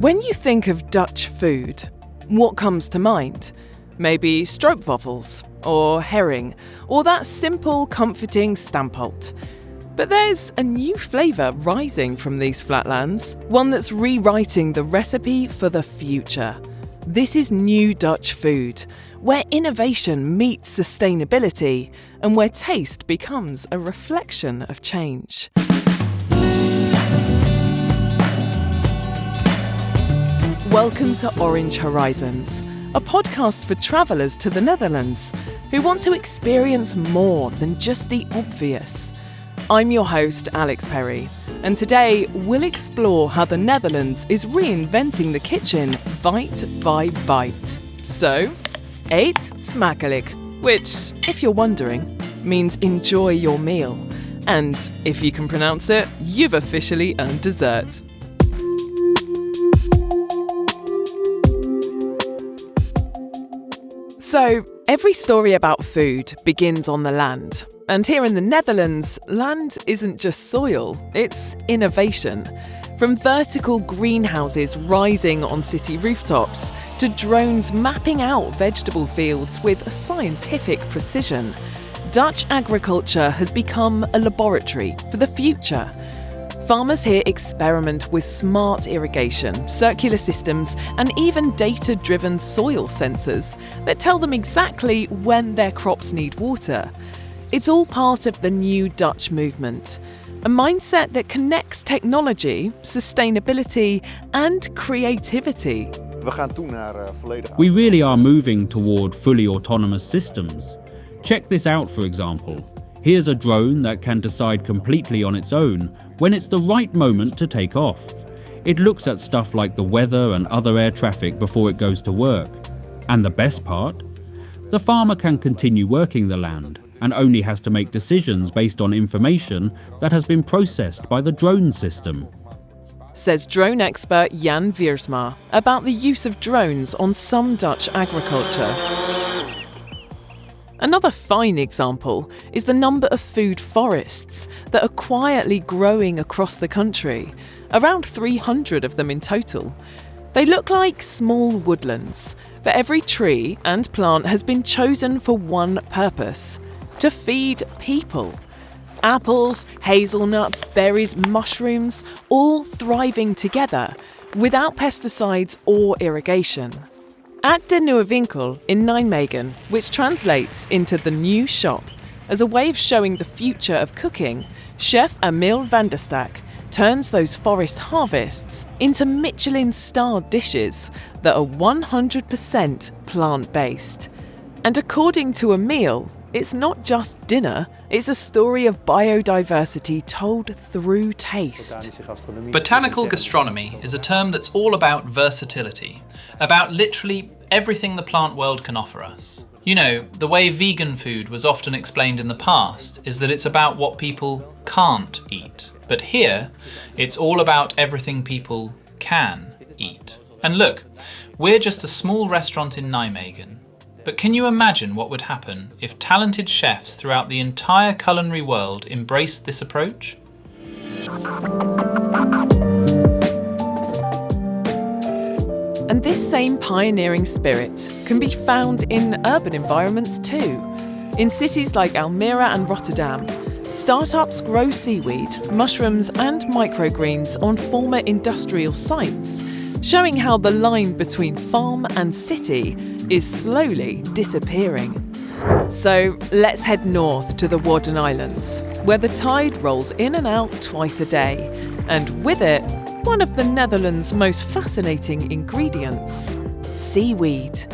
When you think of Dutch food, what comes to mind? Maybe stroopwafels, or herring, or that simple, comforting stamppot. But there's a new flavour rising from these flatlands, one that's rewriting the recipe for the future. This is new Dutch food, where innovation meets sustainability and where taste becomes a reflection of change. Welcome to Orange Horizons, a podcast for travellers to the Netherlands who want to experience more than just the obvious. I'm your host, Alix Perry, and today we'll explore how the Netherlands is reinventing the kitchen bite by bite. So, eet smakelijk, which, if you're wondering, means enjoy your meal. And if you can pronounce it, you've officially earned dessert. So, every story about food begins on the land. And here in the Netherlands, land isn't just soil, it's innovation. From vertical greenhouses rising on city rooftops to drones mapping out vegetable fields with scientific precision, Dutch agriculture has become a laboratory for the future. Farmers here experiment with smart irrigation, circular systems, and even data-driven soil sensors that tell them exactly when their crops need water. It's all part of the new Dutch movement, a mindset that connects technology, sustainability, and creativity. We really are moving toward fully autonomous systems. Check this out, for example. Here's a drone that can decide completely on its own when it's the right moment to take off. It looks at stuff like the weather and other air traffic before it goes to work. And the best part? The farmer can continue working the land and only has to make decisions based on information that has been processed by the drone system. Says drone expert Jan Wiersma about the use of drones on some Dutch agriculture. Another fine example is the number of food forests that are quietly growing across the country, around 300 of them in total. They look like small woodlands, but every tree and plant has been chosen for one purpose: to feed people. Apples, hazelnuts, berries, mushrooms, all thriving together, without pesticides or irrigation. At de Nieuwe Winkel in Nijmegen, which translates into the new shop, as a way of showing the future of cooking, chef Emil van der Stack turns those forest harvests into Michelin-starred dishes that are 100% plant-based. And according to Emil, it's not just dinner, it's a story of biodiversity told through taste. Botanical gastronomy is a term that's all about versatility, about literally everything the plant world can offer us. You know, the way vegan food was often explained in the past is that it's about what people can't eat. But here, it's all about everything people can eat. And look, we're just a small restaurant in Nijmegen. But can you imagine what would happen if talented chefs throughout the entire culinary world embraced this approach? And this same pioneering spirit can be found in urban environments too. In cities like Almere and Rotterdam, startups grow seaweed, mushrooms and microgreens on former industrial sites, showing how the line between farm and city is slowly disappearing. So let's head north to the Wadden Islands, where the tide rolls in and out twice a day, and with it, one of the Netherlands' most fascinating ingredients: seaweed.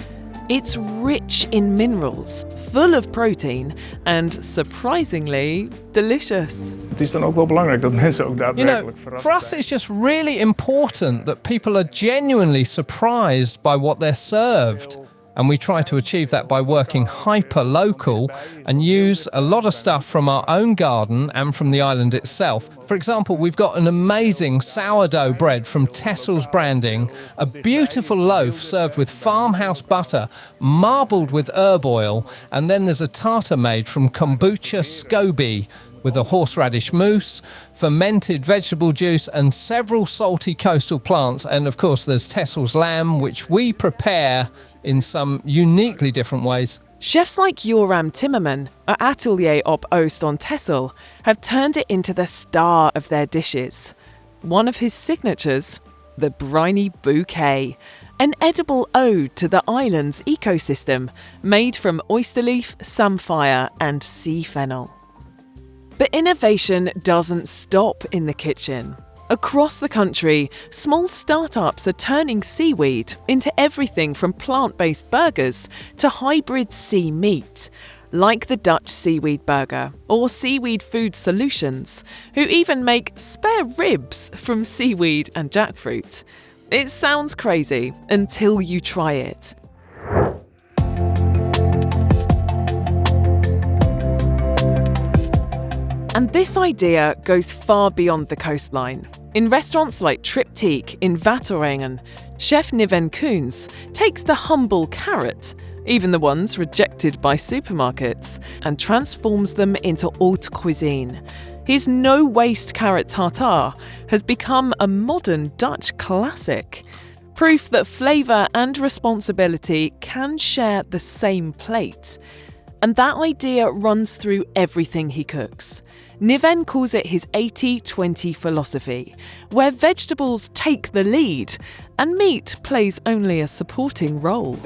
It's rich in minerals, full of protein, and surprisingly delicious. Het is dan ook wel belangrijk dat mensen ook daadwerkelijk verrast for us it's just really important that people are genuinely surprised by what they're served. And we try to achieve that by working hyper-local and use a lot of stuff from our own garden and from the island itself. For example, we've got an amazing sourdough bread from Tessel's Branding, a beautiful loaf served with farmhouse butter, marbled with herb oil, and then there's a tartar made from kombucha SCOBY, with a horseradish mousse, fermented vegetable juice and several salty coastal plants. And of course there's Tessel's lamb, which we prepare in some uniquely different ways. Chefs like Joram Timmerman at Atelier op Oost on Texel have turned it into the star of their dishes. One of his signatures, the briny bouquet, an edible ode to the island's ecosystem made from oyster leaf, samphire and sea fennel. But innovation doesn't stop in the kitchen. Across the country, small startups are turning seaweed into everything from plant-based burgers to hybrid sea meat, like the Dutch Seaweed Burger or Seaweed Food Solutions, who even make spare ribs from seaweed and jackfruit. It sounds crazy until you try it. And this idea goes far beyond the coastline. In restaurants like Triptyque in Waterengen, chef Niven Koens takes the humble carrot, even the ones rejected by supermarkets, and transforms them into haute cuisine. His no-waste carrot tartare has become a modern Dutch classic. Proof that flavour and responsibility can share the same plate. And that idea runs through everything he cooks. Niven calls it his 80-20 philosophy, where vegetables take the lead and meat plays only a supporting role.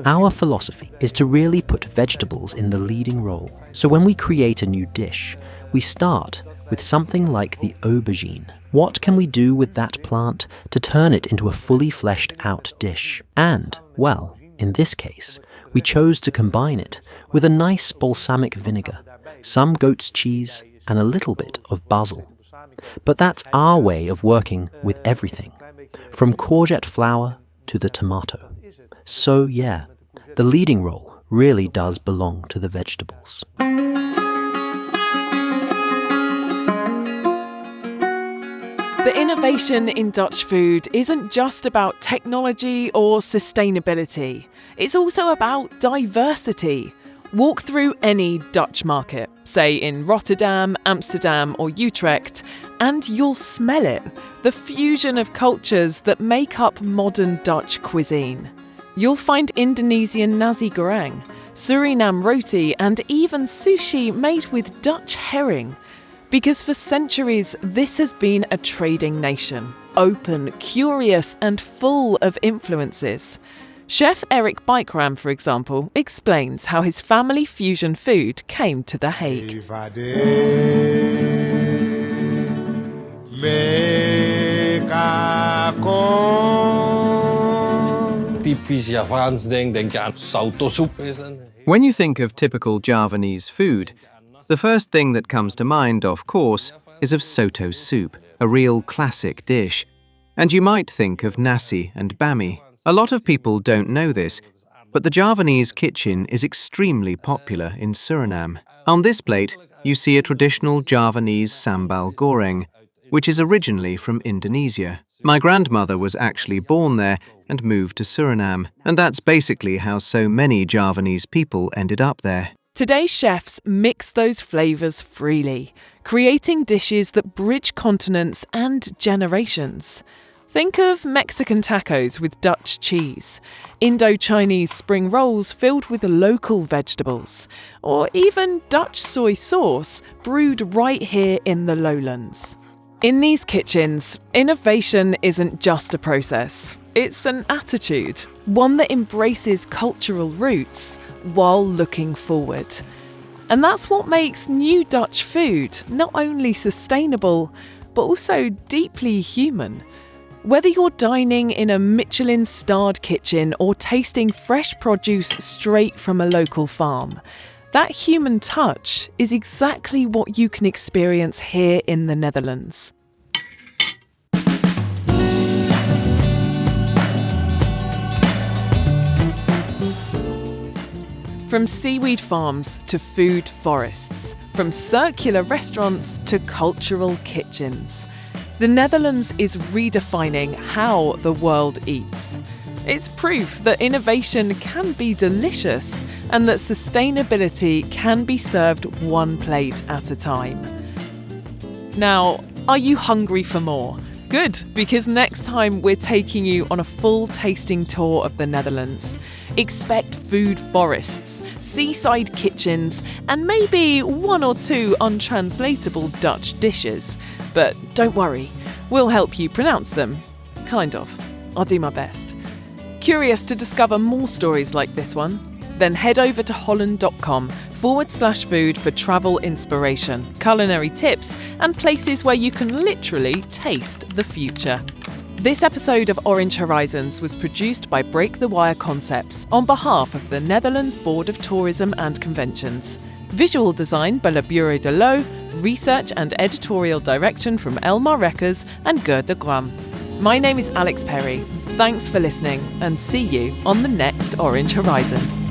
Our philosophy is to really put vegetables in the leading role. So when we create a new dish, we start with something like the aubergine. What can we do with that plant to turn it into a fully fleshed out dish? And, well, in this case, we chose to combine it with a nice balsamic vinegar, some goat's cheese, and a little bit of basil. But that's our way of working with everything, from courgette flour to the tomato. So yeah, the leading role really does belong to the vegetables. But innovation in Dutch food isn't just about technology or sustainability. It's also about diversity. Walk through any Dutch market, say in Rotterdam, Amsterdam or Utrecht, and you'll smell it, the fusion of cultures that make up modern Dutch cuisine. You'll find Indonesian nasi goreng, Suriname roti and even sushi made with Dutch herring. Because for centuries, this has been a trading nation, open, curious and full of influences. Chef Eric Bijkram, for example, explains how his family fusion food came to The Hague. When you think of typical Javanese food, the first thing that comes to mind, of course, is of soto soup, a real classic dish. And you might think of nasi and bami. A lot of people don't know this, but the Javanese kitchen is extremely popular in Suriname. On this plate, you see a traditional Javanese sambal goreng, which is originally from Indonesia. My grandmother was actually born there and moved to Suriname, and that's basically how so many Javanese people ended up there. Today's chefs mix those flavours freely, creating dishes that bridge continents and generations. Think of Mexican tacos with Dutch cheese, Indo-Chinese spring rolls filled with local vegetables, or even Dutch soy sauce brewed right here in the lowlands. In these kitchens, innovation isn't just a process, it's an attitude, one that embraces cultural roots while looking forward. And that's what makes new Dutch food not only sustainable, but also deeply human. Whether you're dining in a Michelin-starred kitchen or tasting fresh produce straight from a local farm, that human touch is exactly what you can experience here in the Netherlands. From seaweed farms to food forests, from circular restaurants to cultural kitchens, the Netherlands is redefining how the world eats. It's proof that innovation can be delicious and that sustainability can be served one plate at a time. Now, are you hungry for more? Good, because next time we're taking you on a full tasting tour of the Netherlands. Expect food forests, seaside kitchens, and maybe one or two untranslatable Dutch dishes. But don't worry, we'll help you pronounce them. Kind of. I'll do my best. Curious to discover more stories like this one? Then head over to holland.com/food for travel inspiration, culinary tips, and places where you can literally taste the future. This episode of Orange Horizons was produced by Break the Wire Concepts on behalf of the Netherlands Board of Tourism and Conventions. Visual design by Le Bureau de l'Eau, research and editorial direction from Elmar Reckers and Gert de Gram. My name is Alix Perry. Thanks for listening and see you on the next Orange Horizon.